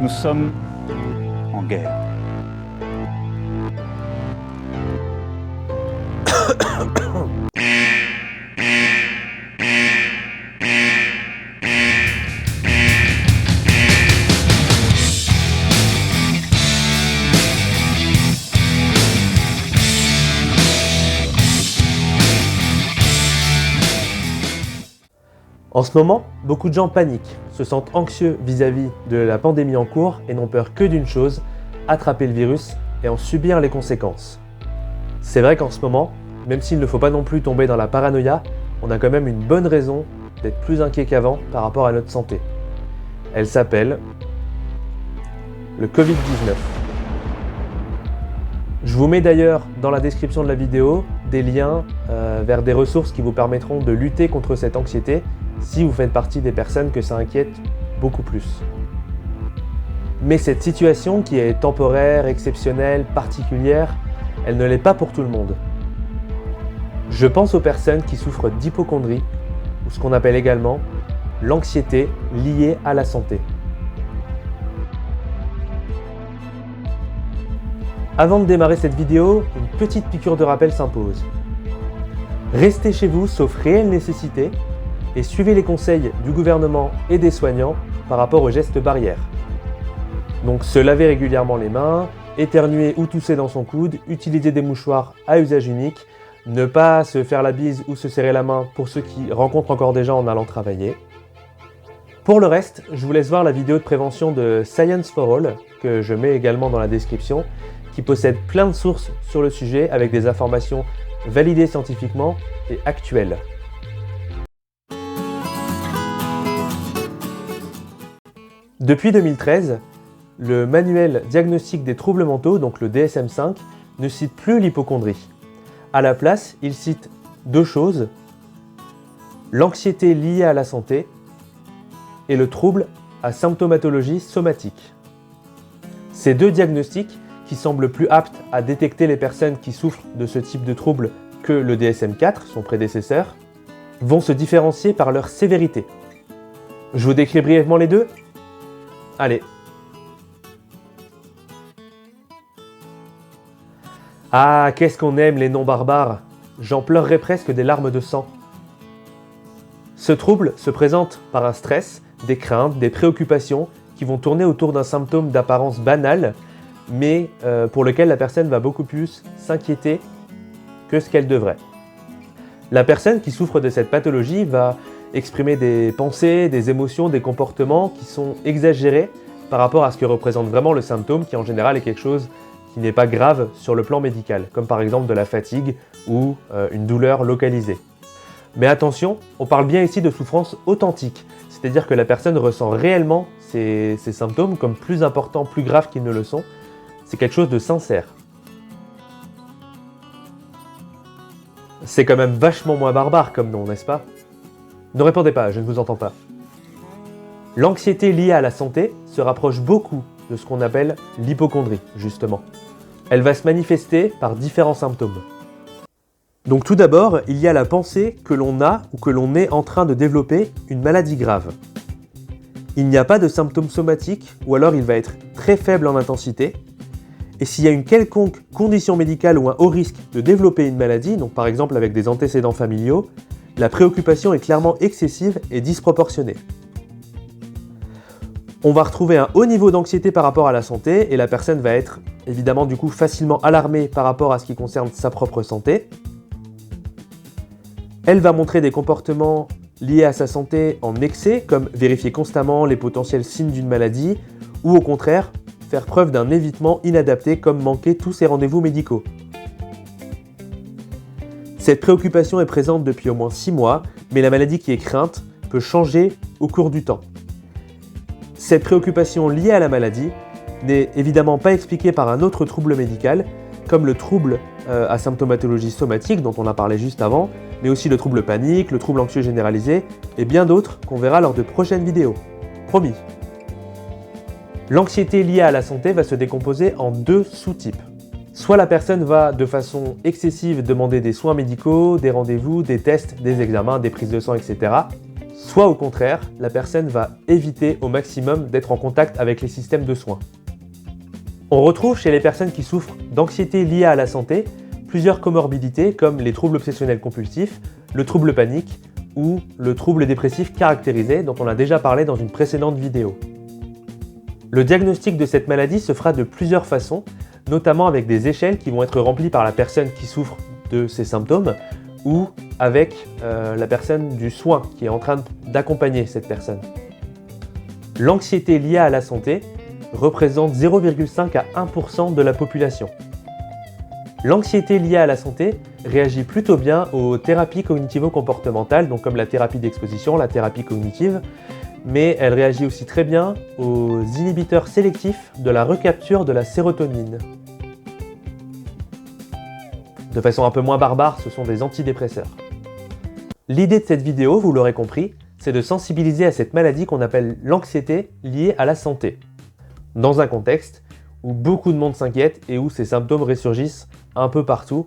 Nous sommes en guerre. En ce moment, beaucoup de gens paniquent, se sentent anxieux vis-à-vis de la pandémie en cours et n'ont peur que d'une chose, attraper le virus et en subir les conséquences. C'est vrai qu'en ce moment, même s'il ne faut pas non plus tomber dans la paranoïa, on a quand même une bonne raison d'être plus inquiet qu'avant par rapport à notre santé. Elle s'appelle le Covid-19. Je vous mets d'ailleurs dans la description de la vidéo des liens vers des ressources qui vous permettront de lutter contre cette anxiété si vous faites partie des personnes que ça inquiète beaucoup plus. Mais cette situation qui est temporaire, exceptionnelle, particulière, elle ne l'est pas pour tout le monde. Je pense aux personnes qui souffrent d'hypocondrie, ou ce qu'on appelle également l'anxiété liée à la santé. Avant de démarrer cette vidéo, une petite piqûre de rappel s'impose. Restez chez vous sauf réelle nécessité et suivez les conseils du gouvernement et des soignants par rapport aux gestes barrières. Donc se laver régulièrement les mains, éternuer ou tousser dans son coude, utiliser des mouchoirs à usage unique, ne pas se faire la bise ou se serrer la main pour ceux qui rencontrent encore des gens en allant travailler. Pour le reste, je vous laisse voir la vidéo de prévention de Science for All, que je mets également dans la description, qui possède plein de sources sur le sujet avec des informations validées scientifiquement et actuelles. Depuis 2013, le manuel diagnostic des troubles mentaux, donc le DSM-5, ne cite plus l'hypocondrie. À la place, il cite deux choses, l'anxiété liée à la santé et le trouble à symptomatologie somatique. Ces deux diagnostics, qui semblent plus aptes à détecter les personnes qui souffrent de ce type de trouble que le DSM-4, son prédécesseur, vont se différencier par leur sévérité. Je vous décris brièvement les deux. Allez. Ah, qu'est-ce qu'on aime les noms barbares! J'en pleurerais presque des larmes de sang. Ce trouble se présente par un stress, des craintes, des préoccupations qui vont tourner autour d'un symptôme d'apparence banale, mais pour lequel la personne va beaucoup plus s'inquiéter que ce qu'elle devrait. La personne qui souffre de cette pathologie va exprimer des pensées, des émotions, des comportements qui sont exagérés par rapport à ce que représente vraiment le symptôme, qui en général est quelque chose qui n'est pas grave sur le plan médical, comme par exemple de la fatigue ou une douleur localisée. Mais attention, on parle bien ici de souffrance authentique, c'est-à-dire que la personne ressent réellement ces symptômes comme plus importants, plus graves qu'ils ne le sont. C'est quelque chose de sincère. C'est quand même vachement moins barbare comme nom, n'est-ce pas? Ne répondez pas, je ne vous entends pas. L'anxiété liée à la santé se rapproche beaucoup de ce qu'on appelle l'hypocondrie, justement. Elle va se manifester par différents symptômes. Donc tout d'abord, il y a la pensée que l'on a ou que l'on est en train de développer une maladie grave. Il n'y a pas de symptômes somatiques, ou alors il va être très faible en intensité. Et s'il y a une quelconque condition médicale ou un haut risque de développer une maladie, donc par exemple avec des antécédents familiaux, la préoccupation est clairement excessive et disproportionnée. On va retrouver un haut niveau d'anxiété par rapport à la santé et la personne va être évidemment du coup facilement alarmée par rapport à ce qui concerne sa propre santé. Elle va montrer des comportements liés à sa santé en excès, comme vérifier constamment les potentiels signes d'une maladie, ou au contraire, faire preuve d'un évitement inadapté comme manquer tous ses rendez-vous médicaux. Cette préoccupation est présente depuis au moins 6 mois, mais la maladie qui est crainte peut changer au cours du temps. Cette préoccupation liée à la maladie n'est évidemment pas expliquée par un autre trouble médical, comme le trouble à symptomatologie somatique dont on a parlé juste avant, mais aussi le trouble panique, le trouble anxieux généralisé et bien d'autres qu'on verra lors de prochaines vidéos. Promis. L'anxiété liée à la santé va se décomposer en deux sous-types. Soit la personne va de façon excessive demander des soins médicaux, des rendez-vous, des tests, des examens, des prises de sang, etc. soit au contraire, la personne va éviter au maximum d'être en contact avec les systèmes de soins. On retrouve chez les personnes qui souffrent d'anxiété liée à la santé plusieurs comorbidités comme les troubles obsessionnels compulsifs, le trouble panique ou le trouble dépressif caractérisé dont on a déjà parlé dans une précédente vidéo. Le diagnostic de cette maladie se fera de plusieurs façons, notamment avec des échelles qui vont être remplies par la personne qui souffre de ces symptômes ou avec la personne du soin qui est en train d'accompagner cette personne. L'anxiété liée à la santé représente 0,5 à 1% de la population. L'anxiété liée à la santé réagit plutôt bien aux thérapies cognitivo-comportementales, donc comme la thérapie d'exposition, la thérapie cognitive, mais elle réagit aussi très bien aux inhibiteurs sélectifs de la recapture de la sérotonine. De façon un peu moins barbare, ce sont des antidépresseurs. L'idée de cette vidéo, vous l'aurez compris, c'est de sensibiliser à cette maladie qu'on appelle l'anxiété liée à la santé, dans un contexte où beaucoup de monde s'inquiète et où ces symptômes ressurgissent un peu partout,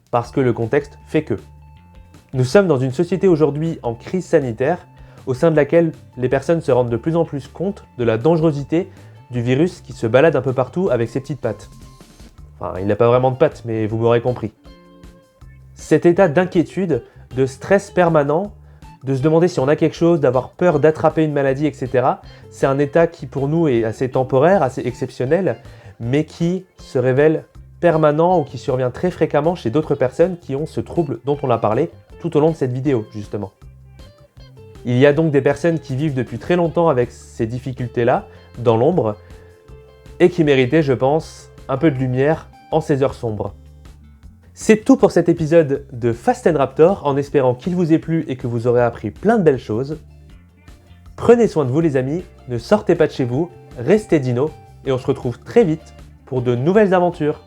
parce que le contexte fait que. Nous sommes dans une société aujourd'hui en crise sanitaire, au sein de laquelle les personnes se rendent de plus en plus compte de la dangerosité du virus qui se balade un peu partout avec ses petites pattes. Enfin, il n'a pas vraiment de pattes, mais vous m'aurez compris. Cet état d'inquiétude, de stress permanent, de se demander si on a quelque chose, d'avoir peur d'attraper une maladie, etc., c'est un état qui pour nous est assez temporaire, assez exceptionnel, mais qui se révèle permanent ou qui survient très fréquemment chez d'autres personnes qui ont ce trouble dont on a parlé tout au long de cette vidéo, justement. Il y a donc des personnes qui vivent depuis très longtemps avec ces difficultés-là, dans l'ombre, et qui méritaient, je pense, un peu de lumière en ces heures sombres. C'est tout pour cet épisode de Fast & Raptor, en espérant qu'il vous ait plu et que vous aurez appris plein de belles choses. Prenez soin de vous les amis, ne sortez pas de chez vous, restez dinos, et on se retrouve très vite pour de nouvelles aventures.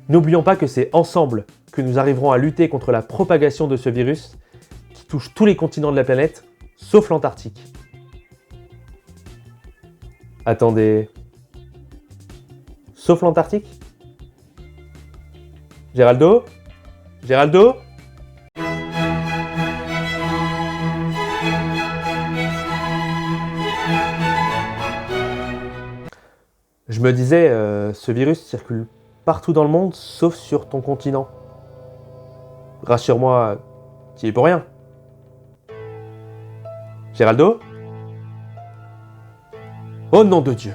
N'oublions pas que c'est ensemble que nous arriverons à lutter contre la propagation de ce virus qui touche tous les continents de la planète, sauf l'Antarctique. Attendez... Sauf l'Antarctique ? Géraldo ? Géraldo ? Je me disais, ce virus circule partout dans le monde, sauf sur ton continent. Rassure-moi, tu y es pour rien. Géraldo ? Oh nom de Dieu !